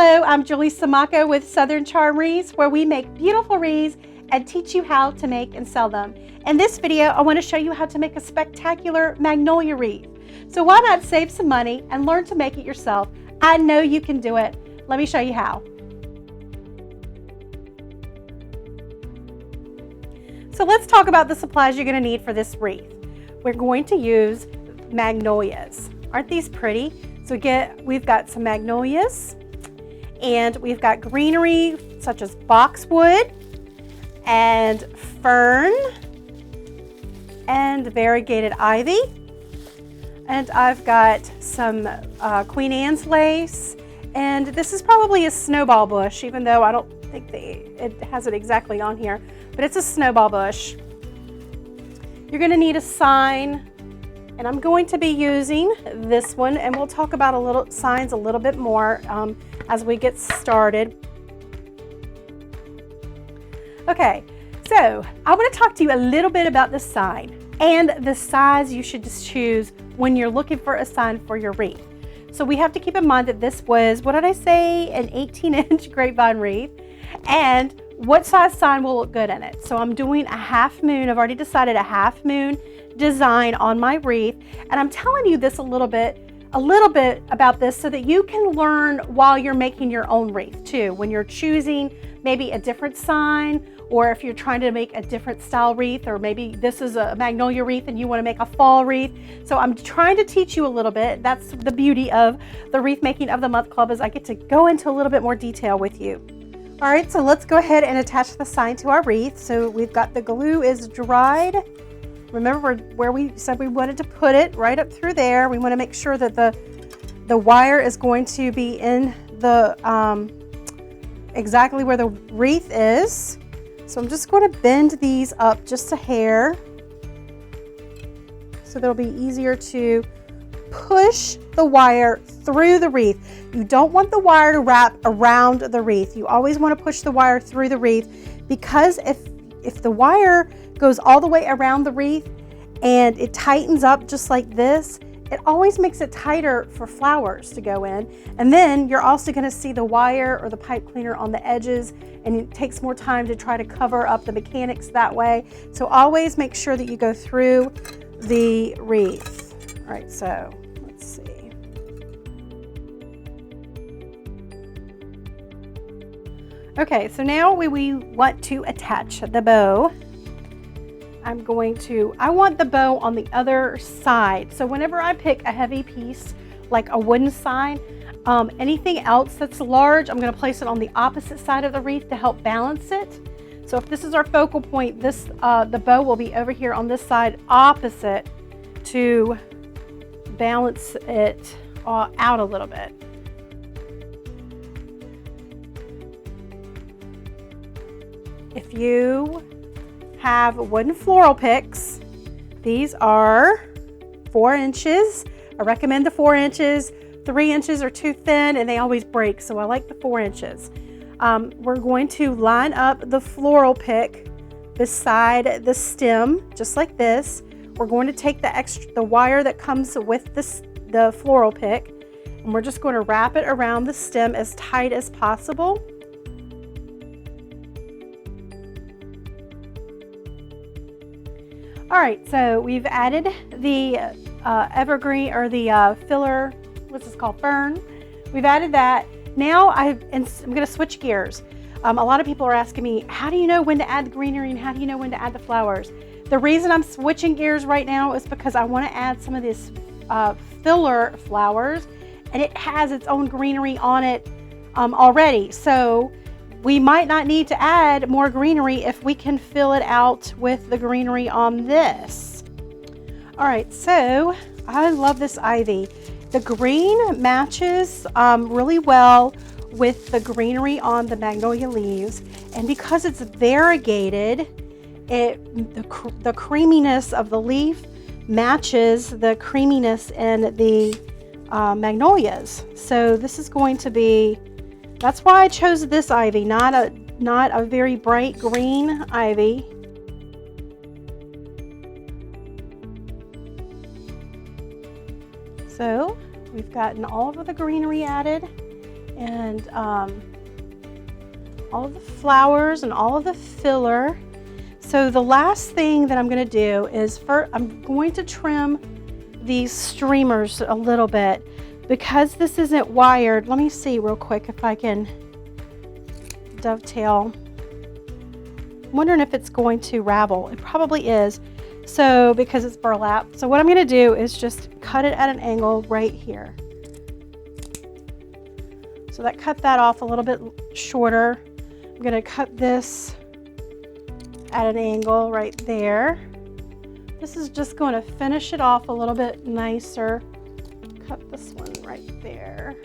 Hello, I'm Julie Samako with Southern Wreaths, where we make beautiful wreaths and teach you how to make and sell them. In this video, I want to show you how to make a spectacular magnolia wreath. So why not save some money and learn to make it yourself? I know you can do it. Let me show you how. So let's talk about the supplies you're going to need for this wreath. We're going to use magnolias. Aren't these pretty? So we've got some magnolias, and we've got greenery such as boxwood and fern and variegated ivy. And I've got some Queen Anne's lace, and this is probably a snowball bush, even though I don't think it has it exactly on here, but it's a snowball bush. You're going to need a sign, and I'm going to be using this one, and we'll talk about signs a little bit more as we get started. Okay, so I want to talk to you a little bit about the sign and the size you should choose when you're looking for a sign for your wreath. So we have to keep in mind that this was, what did I say, an 18-inch grapevine wreath, and what size sign will look good in it. So I'm doing a half moon. I've already decided a half moon design on my wreath, and I'm telling you this a little bit about this so that you can learn while you're making your own wreath too, when you're choosing maybe a different sign, or if you're trying to make a different style wreath, or maybe this is a magnolia wreath and you want to make a fall wreath. So I'm trying to teach you a little bit. That's the beauty of the Wreath Making of the Month Club, is I get to go into a little bit more detail with you. All right, so let's go ahead and attach the sign to our wreath. So we've got the glue is dried. Remember where we said we wanted to put it, right up through there. We want to make sure that the wire is going to be in the exactly where the wreath is. So I'm just going to bend these up just a hair so they'll be easier to push the wire through the wreath. You don't want the wire to wrap around the wreath. You always want to push the wire through the wreath, because if the wire goes all the way around the wreath and it tightens up just like this, it always makes it tighter for flowers to go in. And then you're also going to see the wire or the pipe cleaner on the edges, and it takes more time to try to cover up the mechanics that way. So always make sure that you go through the wreath. All right, so let's see. Okay, so now we want to attach the bow. I want the bow on the other side. So whenever I pick a heavy piece, like a wooden sign, anything else that's large, I'm going to place it on the opposite side of the wreath to help balance it. So if this is our focal point, the bow will be over here on this side opposite to balance it out a little bit. If you have wooden floral picks, these are 4 inches. I recommend the 4 inches. 3 inches are too thin and they always break, so I like the 4 inches. We're going to line up the floral pick beside the stem, just like this. We're going to take the wire that comes with the floral pick, and we're just going to wrap it around the stem as tight as possible. All right, so we've added the evergreen, or the filler, what's this called, fern. We've added that. Now I'm going to switch gears. A lot of people are asking me, how do you know when to add the greenery and how do you know when to add the flowers? The reason I'm switching gears right now is because I want to add some of this filler flowers, and it has its own greenery on it already. So we might not need to add more greenery if we can fill it out with the greenery on this. All right, so I love this ivy. The green matches really well with the greenery on the magnolia leaves, and because it's variegated, the creaminess of the leaf matches the creaminess in the magnolias. So this is going to be, that's why I chose this ivy, not a very bright green ivy. So we've gotten all of the greenery added, and all of the flowers and all of the filler. So the last thing that I'm going to do is I'm going to trim these streamers a little bit because this isn't wired. Let me see real quick if I can dovetail. I'm wondering if it's going to ravel. It probably is. So because it's burlap. So what I'm going to do is just cut it at an angle right here. So that cut that off a little bit shorter. I'm going to cut this at an angle right there. This is just going to finish it off a little bit nicer. Cut this one right there.